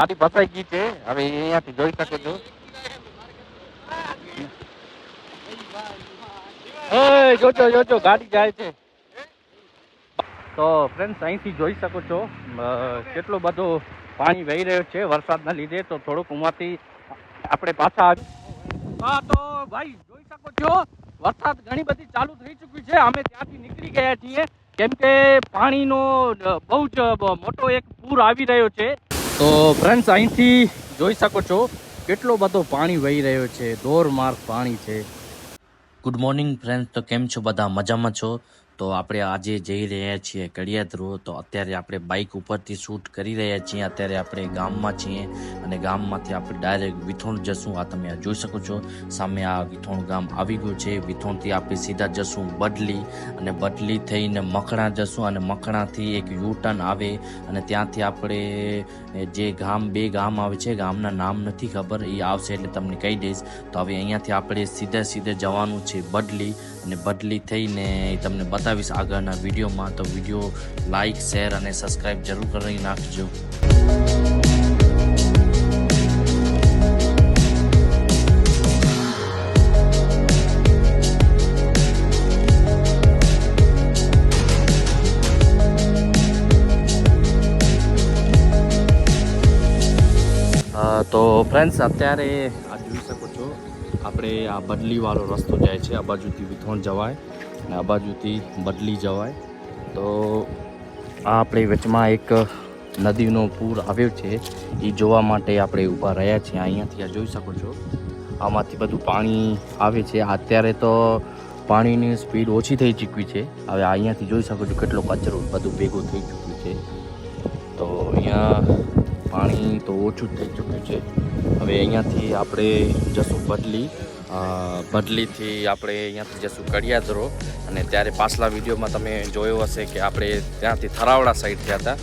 ગાડી ફસાઈ ગઈ છે. હવે અહીંયાથી જોઈ શકો છો. જોજો જોજો ગાડી જાય છે. તો ફ્રેન્ડ્સ અહીંથી જોઈ શકો છો કેટલો બધો પાણી વહી રહ્યો છે વરસાદના લીધે. તો થોડુંક ઉમાંથી આપણે પાછા હા તો ભાઈ જોઈ શકો છો વરસાદ ઘણી બધી ચાલુ થઈ ચૂકી છે. અમે ત્યાંથી નીકળી ગયા છીએ કેમ કે પાણીનો બહુ જ મોટો એક પૂર આવી રહ્યો છે. તો ફ્રેન્ડ્સ અહીંથી જોઈ શકો છો કેટલો બધો પાણી વહી રહ્યો છે. ધોરમાર પાણી છે. Good morning friends. તો કેમ છો બધા? મજામાં છો? તો આપણે આજે જઈ રહ્યા છીએ કડિયાદરો. તો અત્યારે આપણે બાઇક ઉપરથી શૂટ કરી રહ્યા છીએ. અત્યારે આપણે ગામમાં છીએ અને ગામમાંથી આપણે ડાયરેક્ટ વિથોણ જશું. આ તમે જોઈ શકો છો સામે આ વિથોણ ગામ આવી ગયું છે. વિથોણથી આપણે સીધા જશું બડલી અને બડલી થઈને મખણા જશું અને મખણાથી એક યુટર્ન આવે અને ત્યાંથી આપણે જે બે ગામ આવે છે, ગામના નામ નથી ખબર, એ આવશે એટલે તમને કહી દઈશ. તો હવે અહીંયાથી આપણે સીધે જવાનું છે બડલી અને બદલી થઈને તમને બતાવીશ આગળના વિડીયોમાં. તો વિડીયો લાઈક, શેર અને સબસ્ક્રાઈબ જરૂર કરી નાખજો. તો ફ્રેન્ડ્સ અત્યારે આ જોઈ શકો છો આપણે આ બદલીવાળો રસ્તો જાય છે. આ બાજુથી વિથોણ જવાય અને આ બાજુથી બદલી જવાય. તો આ આપણે વચમાં એક નદીનો પૂર આવ્યો છે એ જોવા માટે આપણે ઊભા રહ્યા છીએ. અહીંયાથી આ જોઈ શકો છો આમાંથી બધું પાણી આવે છે. અત્યારે તો પાણીની સ્પીડ ઓછી થઈ ચૂકી છે. હવે અહીંયાથી જોઈ શકો છો કેટલો કચરો બધું ભેગું થઈ ચૂક્યું છે. તો અહીંયા પાણી તો ઓછું થઈ ચૂક્યું છે. હવે અહીંયાથી આપણે જશું બદલીથી આપણે અહીંયાથી જશું કડિયાદરો. અને ત્યારે પાછલા વિડીયોમાં તમે જોયો હશે કે આપણે ત્યાંથી થરાવડા સાઈડ થયા હતા,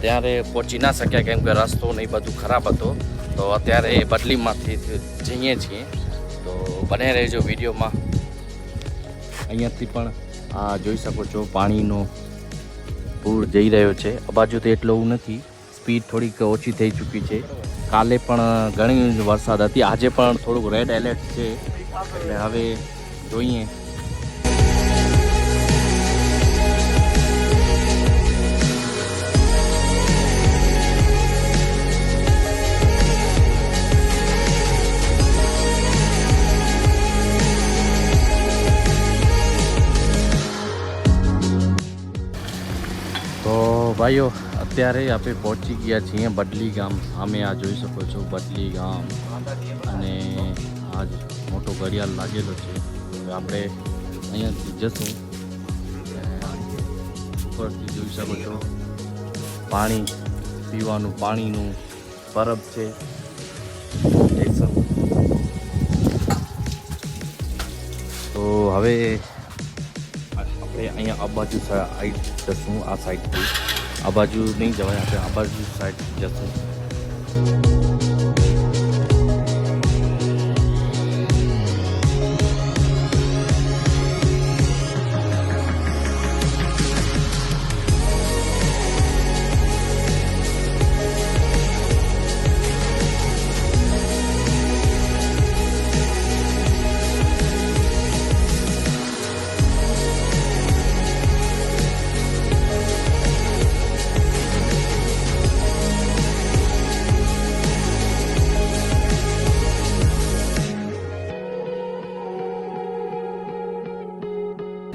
ત્યારે પહોંચી ના શક્યા કેમ કે રસ્તો ને એ બધું ખરાબ હતો. તો અત્યારે બદલીમાંથી જઈએ છીએ. તો બને રહેજો વિડીયોમાં. અહીંયાથી પણ આ જોઈ શકો છો પાણીનો પૂર જઈ રહ્યો છે. આ બાજુ તો એટલું નથી, સ્પીડ થોડીક ઓછી થઈ ચૂકી છે. કાલે પણ ઘણી વરસાદ હતી, આજે પણ થોડુંક રેડ એલર્ટ છે. એટલે હવે જોઈએ. તો ભાઈઓ અત્યારે આપણે પહોંચી ગયા છીએ બદલી ગામ. સામે આ જોઈ શકો છો બદલી ગામ અને આજ મોટો ઘડિયાળ લાગેલો છે. આપણે અહીંયાથી જશું. ઉપરથી જોઈ શકો છો પાણી, પીવાનું પાણીનું બરફ છે. તો હવે આપણે અહીંયા આ બાજુ સાઈડ જશું. આ સાઈડથી આ બાજુ નહીં જવાય, આપણે આ બાજુ સાઈડ જશું.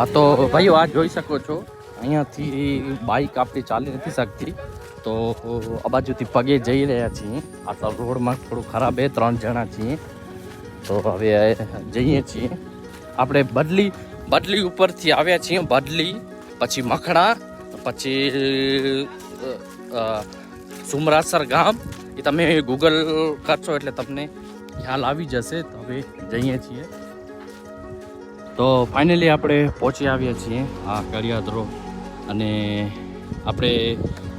હા તો ભાઈઓ આ જોઈ શકો છો અહીંયાથી બાઇક આપણી ચાલી નથી શકતી. તો આ બાજુથી પગે જઈ રહ્યા છીએ. આ તો રોડમાં થોડું ખરાબ 3 જણા છીએ. તો હવે જઈએ છીએ. આપણે બદલી ઉપરથી આવ્યા છીએ. બદલી પછી મખણા પછી સુમરાસર ગામ. એ તમે ગૂગલ કરશો એટલે તમને ખ્યાલ આવી જશે. તો હવે જઈએ છીએ. તો ફાઇનલી આપણે પહોંચી આવ્યા છીએ આ કડિયાદરો. અને આપણે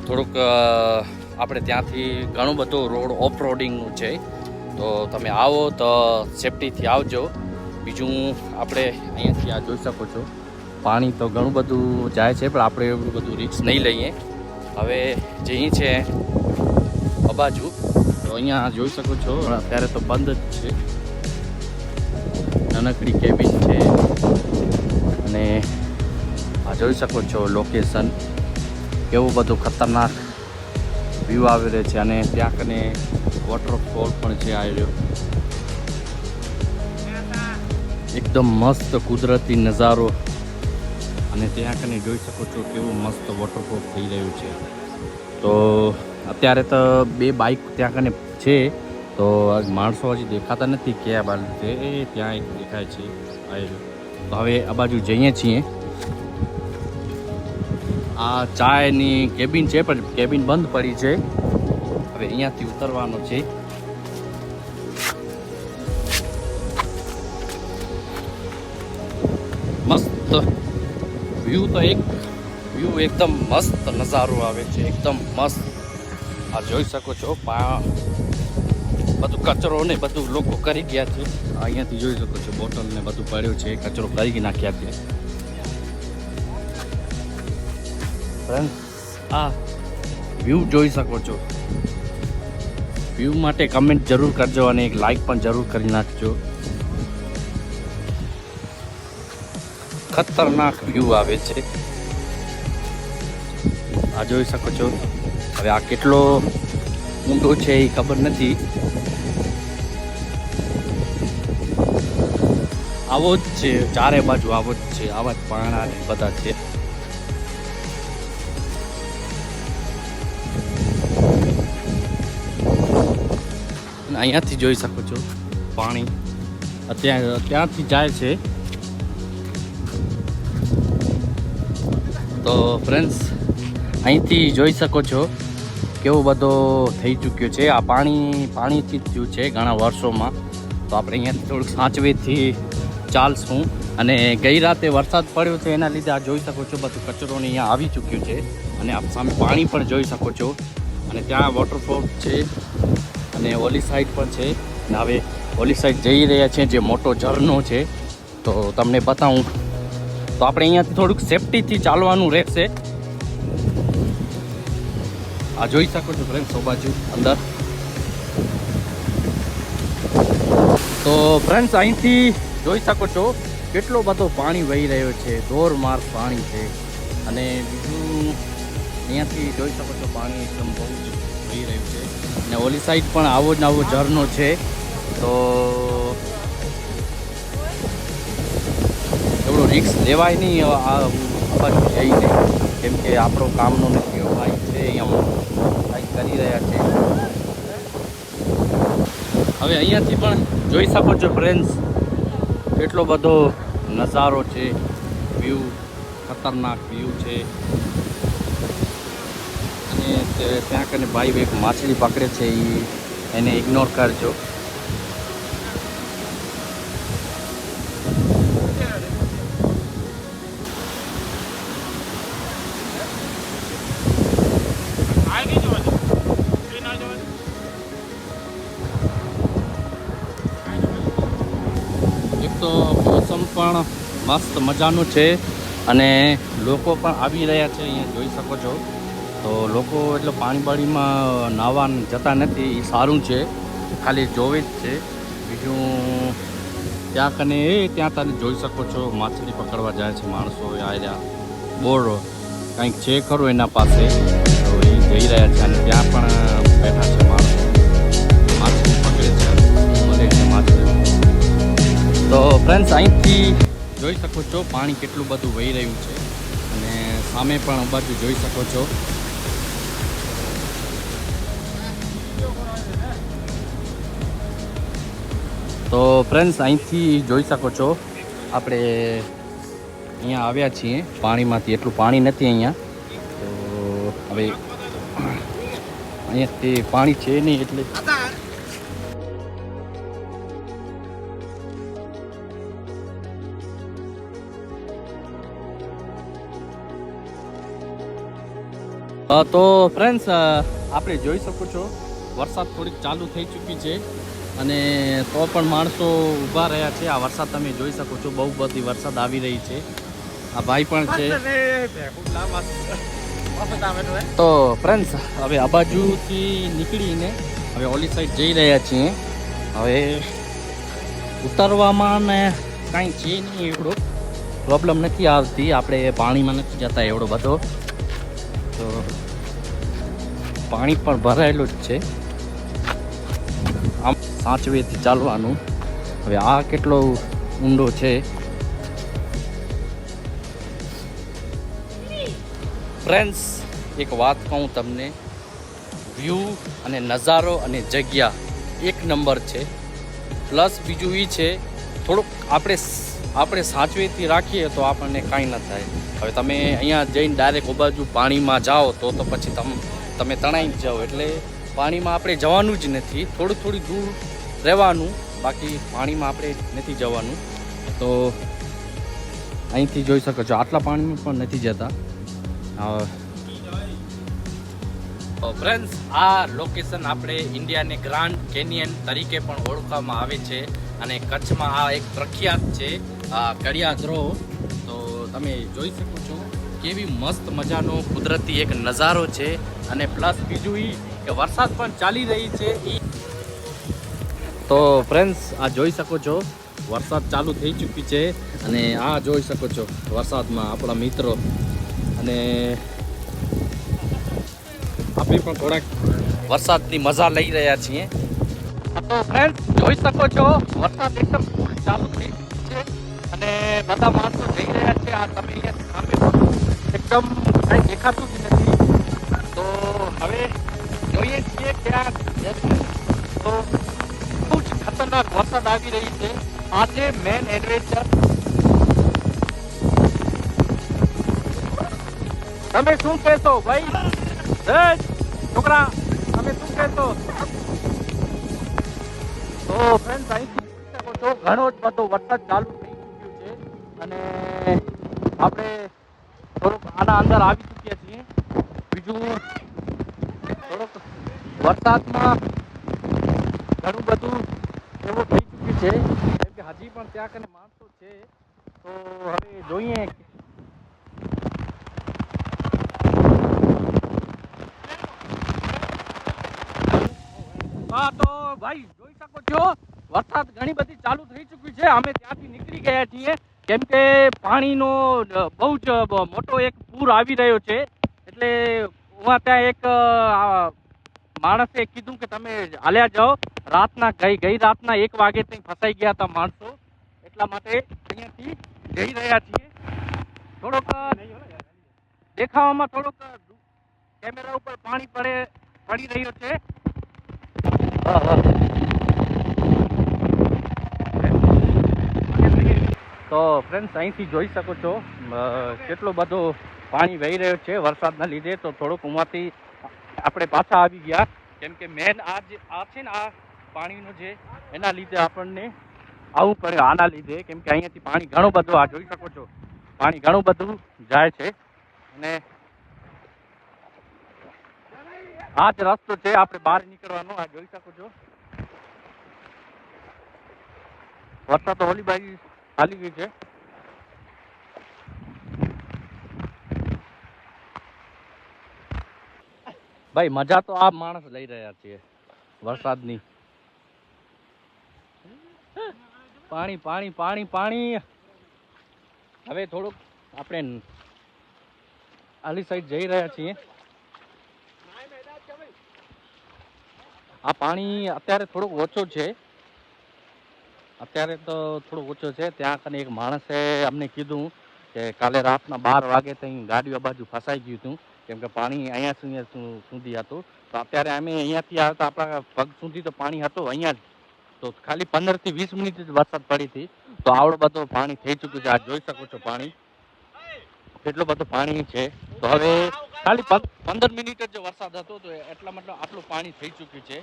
થોડુંક આપણે ત્યાંથી ઘણું બધું રોડ ઓફ રોડિંગનું છે. તો તમે આવો તો સેફટીથી આવજો. બીજું આપણે અહીંયાથી આ જોઈ શકો છો પાણી તો ઘણું બધું જાય છે, પણ આપણે એવું બધું રિસ્ક નહીં લઈએ. હવે જઈએ છીએ આ બાજુ અહીંયા જોઈ શકો છો અત્યારે તો બંધ જ છે. નાનકડી કેબિન છે અને આ જોઈ શકો છો લોકેશન કેવું બધું ખતરનાક વ્યૂ આવી રહ્યો છે અને ત્યાં કને વોટરફોલ પણ છે આવ્યો. એકદમ મસ્ત કુદરતી નજારો અને ત્યાં કને જોઈ શકો છો કેવું મસ્ત વોટરફોલ થઈ રહ્યું છે. તો અત્યારે તો 2 બાઇક ત્યાં કને છે તો માણસો હજી દેખાતા નથી ક્યાં બાજુ છે. એ ત્યાં એક દેખાય છે આવ્યો. તો હવે આ બાજુ જઈએ છીએ. આ ચાયની કેબિન છે પણ કેબિન બંધ પડી છે. હવે અહીંયાથી ઉતરવાનો છે. મસ્ત વ્યૂ તો એકદમ મસ્ત નજારો આવે છે. એકદમ મસ્ત આ જોઈ શકો છો બધું કચરો ને બધું લોકો કરી ગયા છે. અહીંયાથી જોઈ શકો છો બોટલ ને બધું પડ્યું છે. કચરો કરી નાખ્યા છે. આ વ્યૂ જોઈ શકો છો. વ્યૂ માટે કમેન્ટ જરૂર કરજો અને એક લાઈક પણ જરૂર કરી નાખજો. ખતરનાક વ્યૂ આવે છે. આ જોઈ શકો છો. હવે આ કેટલો ઊંડો છે એ ખબર નથી. આવો જ છે ચારે બાજુ આવો જ છે. આવા જ પાણા ને બધા છે. અહીંયાથી જોઈ શકો છો પાણી ત્યાંથી જાય છે. તો ફ્રેન્ડ્સ અહીંથી જોઈ શકો છો કેવો બધો થઈ ચૂક્યો છે. આ પાણીથી જ થયું છે ઘણા વર્ષોમાં. તો આપણે અહીંયાથી થોડુંક સાચવેથી ચાલશું. અને ગઈ રાતે વરસાદ પડ્યો છે એના લીધે આ જોઈ શકો છો બધું કચરોને અહીંયા આવી ચૂક્યું છે. અને આપ સામે પાણી પણ જોઈ શકો છો. અને ત્યાં વોટરફોલ છે અને ઓલી સાઈડ પણ છે. અને હવે ઓલી સાઈડ જઈ રહ્યા છે જે મોટો ઝરણો છે તો તમને બતાવું. તો આપણે અહીંયાથી થોડુંક સેફટીથી ચાલવાનું રહેશે. આ જોઈ શકો છો ફ્રેન્ડ્સ બાજુ અંદર. તો ફ્રેન્ડ્સ અહીંથી જોઈ શકો છો કેટલો બધો પાણી વહી રહ્યો છે. ધોરમાર પાણી છે. અને બીજું અહીંયાથી જોઈ શકો છો પાણી એકદમ બહુ જ વહી રહ્યું છે. અને ઓલી સાઈડ પણ આવો જ આવો ઝરણો છે. તો એવડો રિસ્ક લેવાય નહીં આ બાજુ જઈને, કેમ કે આપણો કામનો નથી. ભાઈ છે અહીંયા કંઈક કરી રહ્યા છે. હવે અહીંયાથી પણ જોઈ શકો છો ફ્રેન્ડ્સ કેટલો બધો નજારો છે. વ્યૂ ખતરનાક વ્યૂ છે. અને ત્યાં કને ભાઈ એક માછલી પકડે છે એને ઇગ્નોર કરજો. એક તો મોસમ પણ મસ્ત મજાનું છે અને લોકો પણ આવી રહ્યા છે. અહીંયા જોઈ શકો છો. તો લોકો એટલે પાણીબાળીમાં નાહવા જતા નથી. એ સારું છે, ખાલી જોવે જ છે. બીજું ત્યાં કને ત્યાં તમે જોઈ શકો છો માછલી પકડવા જાય છે માણસો. આવ્યા બોર કંઈક છે ખરું એના પાસે, તો એ જઈ રહ્યા છે. અને ત્યાં પણ બેઠા છે માણસો, માછલી પકડે છે, મળે છે માછલી. તો ફ્રેન્ડ્સ અહીંથી જોઈ શકો છો પાણી કેટલું બધું વહી રહ્યું છે. અને સામે પણ બાજુ જોઈ શકો છો. તો ફ્રેન્ડ્સ અહીંથી જોઈ શકો છો આપણે અહીંયા આવ્યા છીએ પાણીમાંથી. એટલું પાણી નથી અહીંયા. તો હવે અહીંયાથી પાણી છે નહીં એટલે તો ફ્રેન્ડ્સ આપણે જોઈ શકો છો વરસાદ થોડીક ચાલુ થઈ ચૂકી છે. અને તો પણ માણસો ઊભા રહ્યા છે. આ વરસાદ તમે જોઈ શકો છો, બહુ બધી વરસાદ આવી રહી છે. આ ભાઈ પણ છે. તો ફ્રેન્ડ્સ હવે આ બાજુથી નીકળીને હવે હવે ઓલી સાઈડ જઈ રહ્યા છીએ. હવે ઉતરવામાં ને કાંઈ છે નહીં, એવડો પ્રોબ્લેમ નથી આવતી. આપણે પાણીમાં નથી જતા એવડો બધો, તો પાણી પણ ભરાયેલું જ છે. આમ સાચવેથી ચાલવાનું. હવે આ કેટલો ઊંડો છે. ફ્રેન્ડ્સ, એક વાત કહું તમને, વ્યૂ અને નજારો અને જગ્યા એક નંબર છે. પ્લસ બીજું એ છે, થોડુંક આપણે સાચવેથી રાખીએ તો આપણને કાંઈ ન થાય. હવે તમે અહીંયા જઈને ડાયરેક્ટ બાજુ પાણીમાં જાઓ તો પછી તમે તણાઈ જ જાઓ. એટલે પાણીમાં આપણે જવાનું જ નથી, થોડું દૂર રહેવાનું, બાકી પાણીમાં આપણે નથી જવાનું. તો અહીંથી જોઈ શકો છો, આટલા પાણીમાં પણ નથી જતા. ફ્રેન્ડ્સ, આ લોકેશન આપણે ઇન્ડિયાને ગ્રાન્ડ કેનિયન તરીકે પણ ઓળખવામાં આવે છે, અને કચ્છમાં આ એક પ્રખ્યાત છે કડિયાદરો. તો તમે જોઈ શકો છો કેવી મસ્ત મજાનો કુદરતી એક નજારો છે. અને પ્લસ બીજું એ કે વરસાદ પણ ચાલી રહી છે. તો ફ્રેન્ડ્સ, આ જોઈ શકો છો વરસાદ ચાલુ થઈ ચૂકી છે. અને આ જોઈ શકો છો વરસાદમાં આપણા મિત્રો, અને આપણે પણ થોડાક વરસાદની મજા લઈ રહ્યા છીએ. તો ફ્રેન્ડ્સ, જોઈ શકો છો વરસાદ એકદમ ચાલુ થઈ છે અને બધા માણસો જઈ રહ્યા છે. આ તમે અહીંયા સામે એકદમ કાંઈ દેખાતું જ નથી. તો હવે જોઈએ છીએ ક્યાં તો બહુ જ ખતરનાક વરસાદ આવી રહી છે. આ છે મેન એડવેન્ચર. તમે શું કહેશો ભાઈ? છોકરા, તમે શું કહેશો? તો ફ્રેન્ડ્સ, અહીંથી જોઈ શકો છો ઘણો જ બધો વરસાદ ચાલુ થઈ ચૂક્યો છે, અને આપણે થોડુંક આના અંદર આવી ચૂક્યા છીએ. બીજું થોડુંક વરસાદમાં ઘણું બધું એવું થઈ ચૂક્યું છે, કેમ કે હજી પણ ત્યાં કને માણસો છે. તો હવે જોઈએ. હા, તો ભાઈ જોઈ શકો છો વરસાદ ઘણી બધી ચાલુ થઈ ચૂકી છે. અમે ત્યાંથી નીકળી ગયા છીએ, કેમ કે પાણીનો બહુ જ મોટો એક પૂર આવી રહ્યો છે. એટલે ત્યાં એક માણસે કીધું કે તમે હાલ્યા જાઓ. ગઈ રાતના 1 વાગે ત્યાં ફસાઈ ગયા હતા માણસો, એટલા માટે અહીંયાથી જઈ રહ્યા છીએ. થોડોક દેખાવામાં થોડોક કેમેરા ઉપર પાણી પડી રહ્યો છે. તો ફ્રેન્ડ્સ, અહીંથી જોઈ શકો છો કેટલો બધો પાણી વહી રહ્યો છે વરસાદના લીધે. તો થોડુંક ઉમાંથી આપણે પાછા આવી ગયા, કેમ કે મેન આ છે ને, આ પાણીનો જે એના લીધે આપણને આવવું પડે. આના લીધે, કેમ કે અહીંયાથી પાણી ઘણું બધું, આ જોઈ શકો છો પાણી ઘણું બધું જાય છે. અને આ જ રસ્તો છે આપણે બહાર નીકળવાનો. આ જોઈ શકો છો વરસાદ તો હોલી બાજુ ચાલી ગઈ છે. ભાઈ, મજા તો આ માણસ લઈ રહ્યા છીએ વરસાદની. પાણી પાણી પાણી પાણી. હવે થોડુંક આપણે આલી સાઈડ જઈ રહ્યા છીએ. આ પાણી અત્યારે થોડુંક ઓછું છે. અત્યારે તો થોડુંક ઓછું છે. ત્યાં કને એક માણસે અમને કીધું કે કાલે રાતના 12 વાગે ત્યાં ગાડીઓ બાજુ ફસાઈ ગયું હતું, કેમ કે પાણી અહીંયા સુધી હતું. તો અત્યારે અમે અહીંયાથી આવતા આપણા પગ સુધી તો પાણી હતું અહીંયા જ. તો ખાલી 15 થી 20 મિનિટ જ વરસાદ પડી હતી, તો આવડો બધો પાણી થઈ ચૂક્યું છે. આ જોઈ શકો છો પાણી કેટલો બધો પાણી છે. તો હવે ખાલી 15 મિનિટ જ વરસાદ હતો, તો એટલા મતલબ આટલું પાણી થઈ ચૂક્યું છે.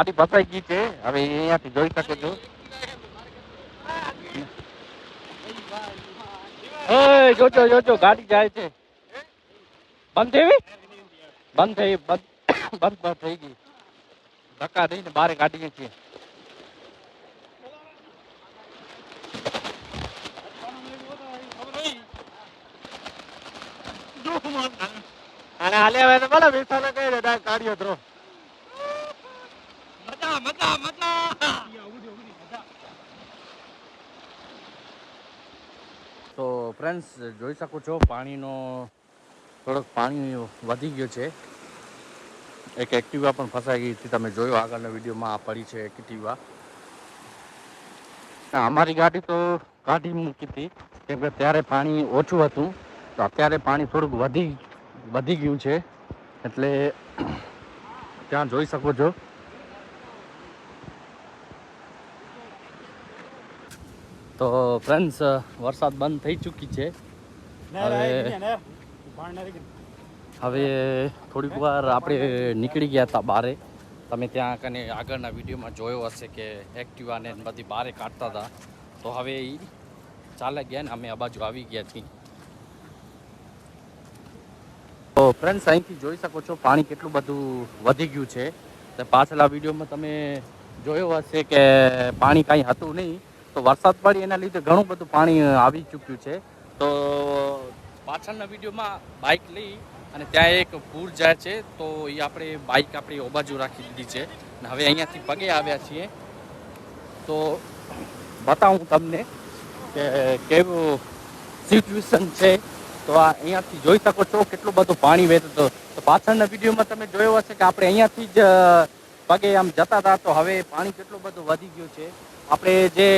ગાડી ફસાઈ ગઈ છે. હવે અહીંયાથી જોઈ શકો છો ઓય જોજો જોજો ગાડી જાય છે. બંધ થઈ બંધ થઈ ગઈ. ધક્કા દઈને બારે કાઢીએ છીએ. અને હાલે હવે તો બોલો વિસાને કહી દે ડાયરેક્ટ કાઢ્યો ધ્રો. તો ફ્રેન્ડ્સ જોઈ શકો છો પાણીનો થોડોક પાણી વધી ગયો છે. એક એક્ટિવા પણ ફસાઈ ગઈ હતી. તમે જોયો આગળના વિડીયોમાં આ પડી છે એક્ટિવા. અમારી ગાડી તો કાઢી મૂકી હતી કેમ કે ત્યારે પાણી ઓછું હતું. તો અત્યારે પાણી થોડુંક વધી ગયું છે એટલે ત્યાં જોઈ શકો છો. તો ફ્રેન્ડ્સ વરસાદ બંધ થઈ ચૂકી છે. હવે થોડીક વાર આપણે નીકળી ગયા હતા બારે. તમે ત્યાં કને આગળના વિડીયોમાં જોયો હશે કે એક્ટિવાને બધી બારે કાઢતા હતા. તો હવે એ ચાલે ગયા ને અમે આ બાજુ આવી ગયા છીએ. તો ફ્રેન્ડ્સ અહીંથી જોઈ શકો છો પાણી કેટલું બધું વધી ગયું છે. તો પાછલા વિડીયોમાં તમે જોયો હશે કે પાણી કાંઈ હતું નહીં. તો વરસાદ પડી એના લીધે ઘણું બધું પાણી આવી ચૂક્યું છે. તો પાછળના વિડીયોમાં બાઇક લઈ અને ત્યાં એક પૂર જાય છે. તો એ આપણે બાઇક આપણી ઓ બાજુ રાખી દીધી છે અને હવે અહીંયાથી પગે આવ્યા છીએ. તો બતાવું તમને કે કેવું સિચ્યુએશન છે. તો આ અહીંયાથી જોઈ શકો છો કેટલું બધું પાણી વહેતું હતું. તો પાછળના વિડીયોમાં તમે જોયો હશે કે આપણે અહીંયાથી જ પગે આમ જતા હતા. તો હવે પાણી કેટલું બધું વધી ગયું છે. આપણે જે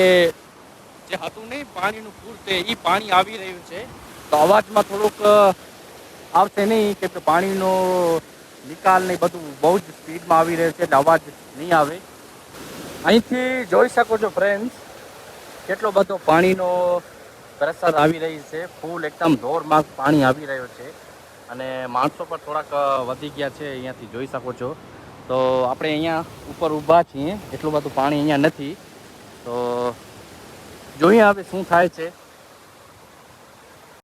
હતું નહીં પાણીનું પૂર તે એ પાણી આવી રહ્યું છે. તો અવાજમાં થોડુંક આવશે નહીં કેમ કે પાણીનો નિકાલ ને બધું બહુ જ સ્પીડમાં આવી રહ્યું છે એટલે અવાજ નહીં આવે. અહીંથી જોઈ શકો છો ફ્રેન્ડ્સ કેટલો બધો પાણીનો પ્રેશર આવી રહી છે. ફૂલ એકદમ જોરમાં પાણી આવી રહ્યું છે અને માણસો પણ થોડાક વધી ગયા છે. અહીંયાથી જોઈ શકો છો. તો આપણે અહીંયા ઉપર ઊભા છીએ. એટલું બધું પાણી અહીંયા નથી. તો જોઈએ હવે શું થાય છે.